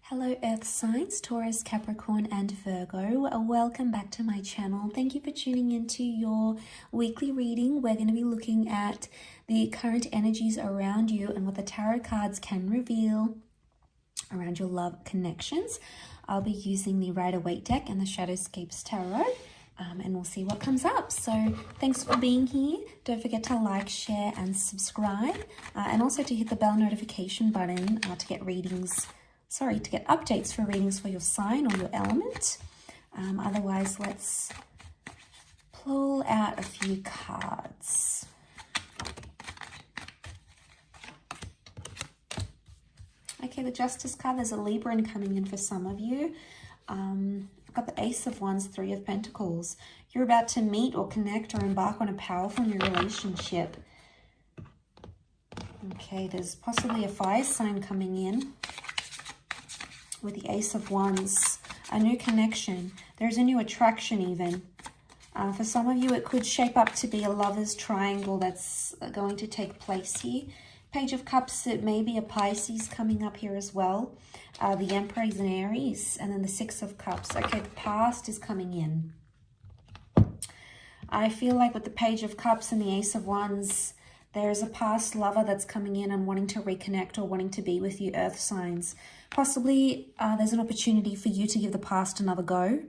Hello Earth signs, Taurus, Capricorn and Virgo. Welcome back to my channel. Thank you for tuning into your weekly reading. We're going to be looking at the current energies around you and what the tarot cards can reveal around your love connections. I'll be using the Rider-Waite deck and the Shadowscapes Tarot. And we'll see what comes up. So thanks for being here. Don't forget to like, share and subscribe, and also to hit the bell notification button to get updates for readings for your sign or your element. Otherwise, let's pull out a few cards. Okay, the Justice card, there's a Libra coming in for some of you. I've got the Ace of Wands, Three of Pentacles. You're about to meet or connect or embark on a powerful new relationship. Okay, there's possibly a fire sign coming in with the Ace of Wands. A new connection. There's a new attraction even. For some of you, it could shape up to be a lover's triangle that's going to take place here. Page of Cups, it may be a Pisces coming up here as well. The Emperor is an Aries, and then the Six of Cups. Okay, the past is coming in. I feel like with the Page of Cups and the Ace of Wands, there is a past lover that's coming in and wanting to reconnect or wanting to be with you, Earth signs. Possibly there's an opportunity for you to give the past another go.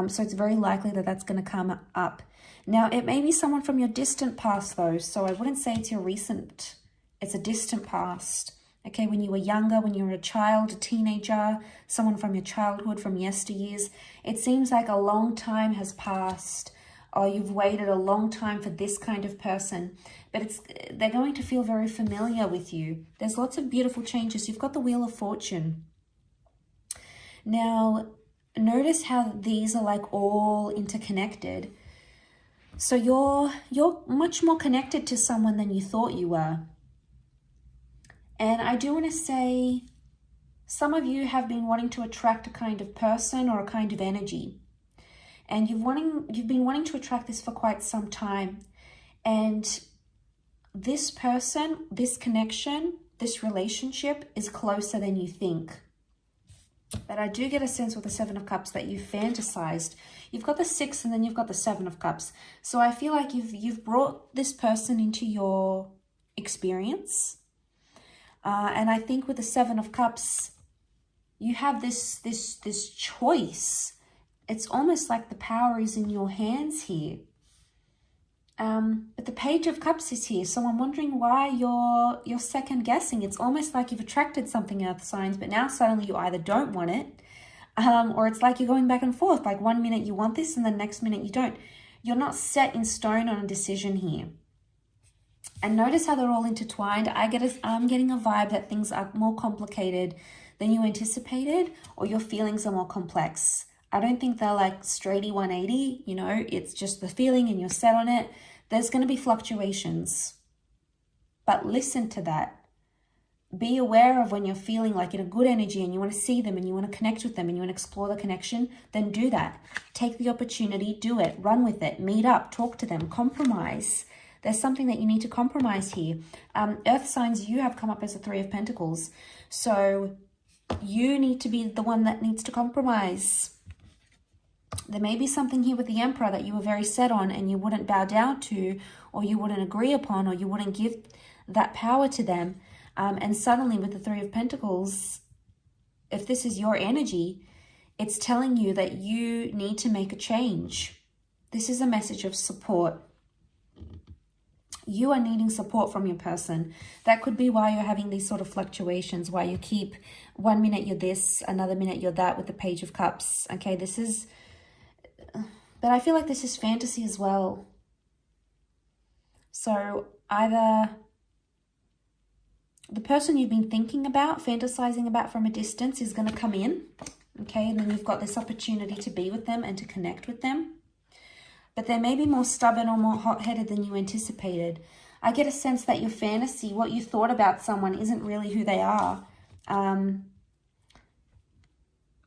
So it's very likely that that's going to come up. Now, it may be someone from your distant past though, so I wouldn't say it's your recent. It's a distant past. Okay, when you were younger, when you were a child, a teenager, someone from your childhood, from yesteryears, it seems like a long time has passed, or you've waited a long time for this kind of person, but they're going to feel very familiar with you. There's lots of beautiful changes. You've got the Wheel of Fortune. Now, notice how these are like all interconnected. So you're much more connected to someone than you thought you were. And I do want to say, some of you have been wanting to attract a kind of person or a kind of energy. And you've been wanting to attract this for quite some time. And this person, this connection, this relationship is closer than you think. But I do get a sense with the Seven of Cups that you've fantasized. You've got the Six and then you've got the Seven of Cups. So I feel like you've brought this person into your experience. And I think with the Seven of Cups, you have this choice. It's almost like the power is in your hands here. But the Page of Cups is here, so I'm wondering why you're second guessing. It's almost like you've attracted something, Earth signs, but now suddenly you either don't want it, or it's like you're going back and forth. Like one minute you want this and the next minute you don't. You're not set in stone on a decision here. And notice how they're all intertwined. I'm getting a vibe that things are more complicated than you anticipated, or your feelings are more complex. I don't think they're like straighty 180, you know, it's just the feeling and you're set on it. There's going to be fluctuations, but listen to that. Be aware of when you're feeling like in a good energy and you want to see them and you want to connect with them and you want to explore the connection, then do that. Take the opportunity, do it, run with it, meet up, talk to them, compromise. There's something that you need to compromise here. Earth signs, you have come up as a Three of Pentacles. So you need to be the one that needs to compromise. There may be something here with the Emperor that you were very set on and you wouldn't bow down to, or you wouldn't agree upon, or you wouldn't give that power to them. And suddenly with the Three of Pentacles, if this is your energy, it's telling you that you need to make a change. This is a message of support. You are needing support from your person. That could be why you're having these sort of fluctuations, why you keep one minute you're this, another minute you're that with the Page of Cups. Okay, but I feel like this is fantasy as well. So either the person you've been thinking about, fantasizing about from a distance is going to come in. Okay, and then you've got this opportunity to be with them and to connect with them. But they may be more stubborn or more hot-headed than you anticipated. I get a sense that your fantasy, what you thought about someone, isn't really who they are. And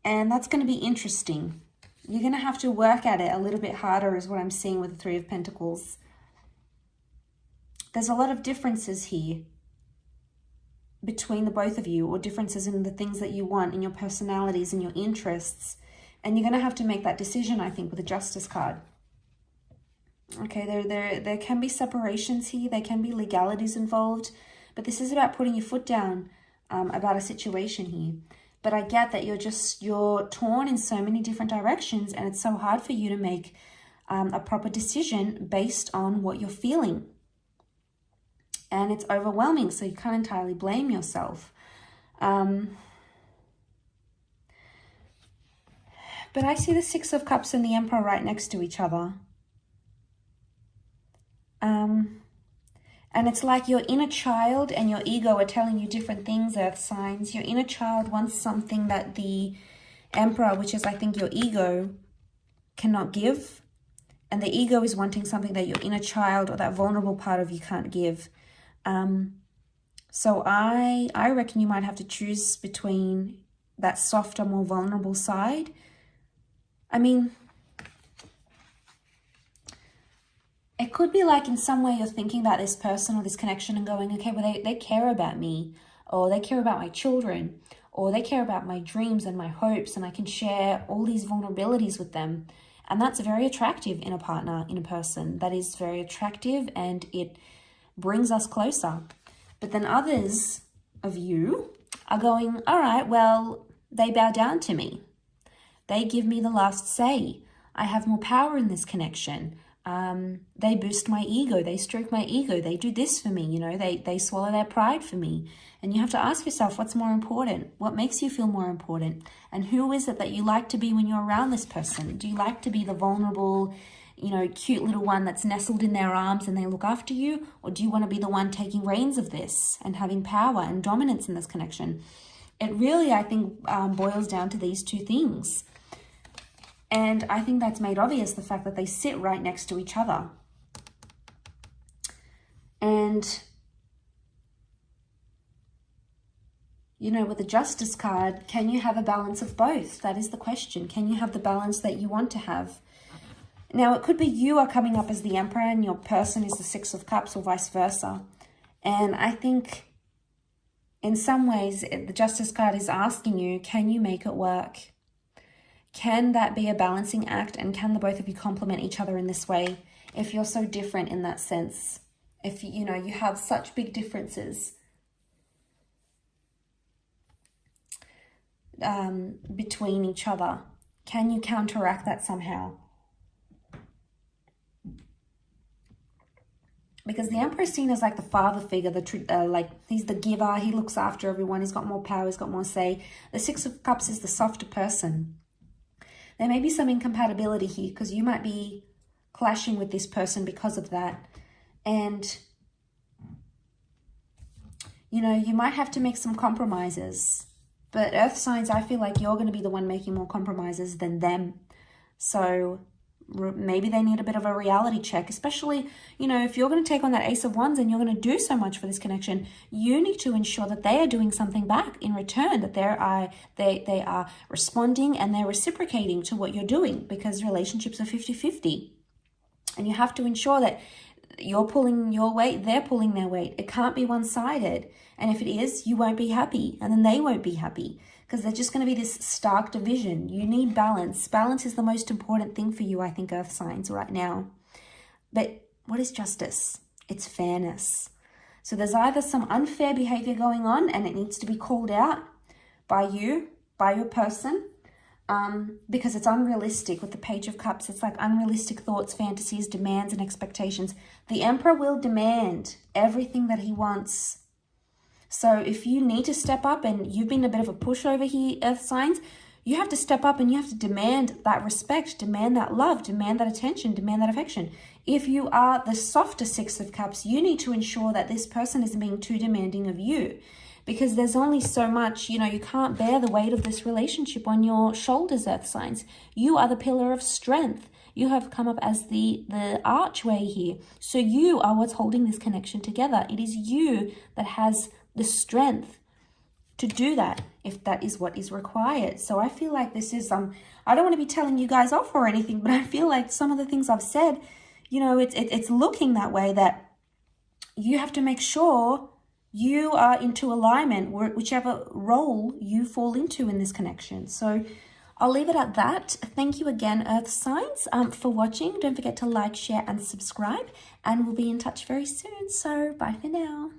that's going to be interesting. You're going to have to work at it a little bit harder is what I'm seeing with the Three of Pentacles. There's a lot of differences here. between the both of you, or differences in the things that you want, in your personalities and your interests. And you're going to have to make that decision, I think, with the Justice card. Okay, there can be separations here. There can be legalities involved. But this is about putting your foot down about a situation here. But I get that you're torn in so many different directions, and it's so hard for you to make a proper decision based on what you're feeling. And it's overwhelming, so you can't entirely blame yourself. But I see the Six of Cups and the Emperor right next to each other. And it's like your inner child and your ego are telling you different things, Earth signs. Your inner child wants something that the Emperor, which is I think your ego, cannot give. And the ego is wanting something that your inner child or that vulnerable part of you can't give. So I reckon you might have to choose between that softer, more vulnerable side. I mean, it could be like in some way you're thinking about this person or this connection and going, okay, well, they care about me, or they care about my children, or they care about my dreams and my hopes, and I can share all these vulnerabilities with them. And that's very attractive in a partner, in a person. That is very attractive, and it brings us closer. But then others of you are going, all right, well, they bow down to me. They give me the last say. I have more power in this connection. They boost my ego. They stroke my ego. They do this for me. You know, they swallow their pride for me. And you have to ask yourself, what's more important? What makes you feel more important? And who is it that you like to be when you're around this person? Do you like to be the vulnerable, you know, cute little one that's nestled in their arms and they look after you? Or do you want to be the one taking reins of this and having power and dominance in this connection? It really, I think, boils down to these two things. And I think that's made obvious, the fact that they sit right next to each other. And, you know, with the Justice card, can you have a balance of both? That is the question. Can you have the balance that you want to have? Now, it could be you are coming up as the Emperor and your person is the Six of Cups, or vice versa. And I think in some ways, the Justice card is asking you, can you make it work? Can that be a balancing act, and can the both of you complement each other in this way? If you're so different in that sense, if you know you have such big differences between each other, can you counteract that somehow? Because the Emperor is seen as like the father figure, like he's the giver, he looks after everyone, he's got more power, he's got more say. The Six of Cups is the softer person. There may be some incompatibility here because you might be clashing with this person because of that. And, you know, you might have to make some compromises. But Earth signs, I feel like you're going to be the one making more compromises than them. So maybe they need a bit of a reality check, especially, you know, if you're going to take on that Ace of Wands and you're going to do so much for this connection, you need to ensure that they are doing something back in return, that they are responding and they're reciprocating to what you're doing, because relationships are 50-50. And you have to ensure that you're pulling your weight, they're pulling their weight. It can't be one-sided. And if it is, you won't be happy, and then they won't be happy, because there's just going to be this stark division. You need balance. Balance is the most important thing for you, I think, Earth signs, right now. But what is justice? It's fairness. So there's either some unfair behavior going on and it needs to be called out by you, by your person, because it's unrealistic. With the Page of Cups, it's like unrealistic thoughts, fantasies, demands, and expectations. The Emperor will demand everything that he wants. So if you need to step up, and you've been a bit of a pushover here, Earth signs, you have to step up and you have to demand that respect, demand that love, demand that attention, demand that affection. If you are the softer Six of Cups, you need to ensure that this person isn't being too demanding of you, because there's only so much, you know, you can't bear the weight of this relationship on your shoulders, Earth signs. You are the pillar of strength. You have come up as the archway here. So you are what's holding this connection together. It is you that has the strength to do that, if that is what is required. So I feel like this is, I don't want to be telling you guys off or anything, but I feel like some of the things I've said, you know, it's looking that way, that you have to make sure you are into alignment, whichever role you fall into in this connection. So I'll leave it at that. Thank you again, Earth signs, for watching. Don't forget to like, share, and subscribe. And we'll be in touch very soon. So bye for now.